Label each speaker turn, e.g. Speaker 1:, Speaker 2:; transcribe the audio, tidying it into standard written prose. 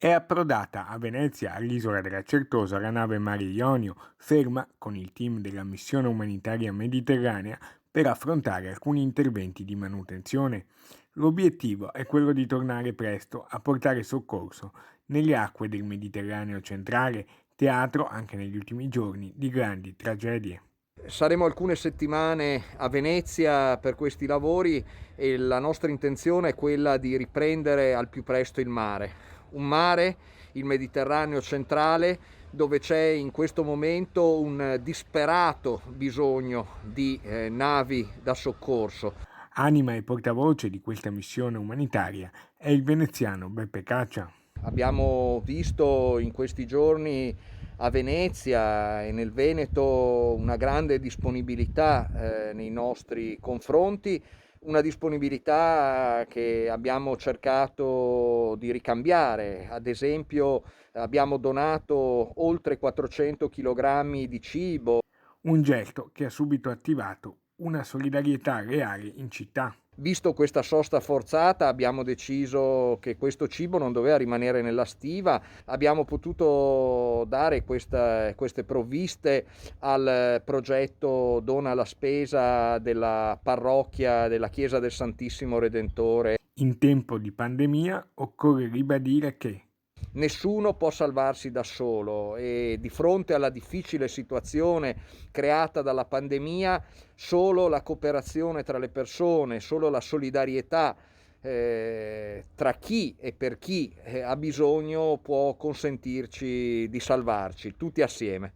Speaker 1: È approdata a Venezia, all'isola della Certosa, la nave Mare Ionio, ferma con il team della missione umanitaria mediterranea per affrontare alcuni interventi di manutenzione. L'obiettivo è quello di tornare presto a portare soccorso nelle acque del Mediterraneo centrale, teatro anche negli ultimi giorni di grandi tragedie.
Speaker 2: Saremo alcune settimane a Venezia per questi lavori e la nostra intenzione è quella di riprendere al più presto il mare. Un mare, il Mediterraneo centrale, dove c'è in questo momento un disperato bisogno di navi da soccorso.
Speaker 1: Anima e portavoce di questa missione umanitaria è il veneziano Beppe Caccia.
Speaker 2: Abbiamo visto in questi giorni a Venezia e nel Veneto una grande disponibilità nei nostri confronti, una disponibilità che abbiamo cercato di ricambiare. Ad esempio, abbiamo donato oltre 400 kg di cibo.
Speaker 1: Un gesto che ha subito attivato una solidarietà reale in città.
Speaker 2: Visto questa sosta forzata, abbiamo deciso che questo cibo non doveva rimanere nella stiva. Abbiamo potuto dare queste provviste al progetto Dona la Spesa della parrocchia della Chiesa del Santissimo Redentore.
Speaker 1: In tempo di pandemia occorre ribadire che
Speaker 2: Nessuno può salvarsi da solo e di fronte alla difficile situazione creata dalla pandemia, solo la cooperazione tra le persone, solo la solidarietà tra chi e per chi ha bisogno può consentirci di salvarci tutti assieme.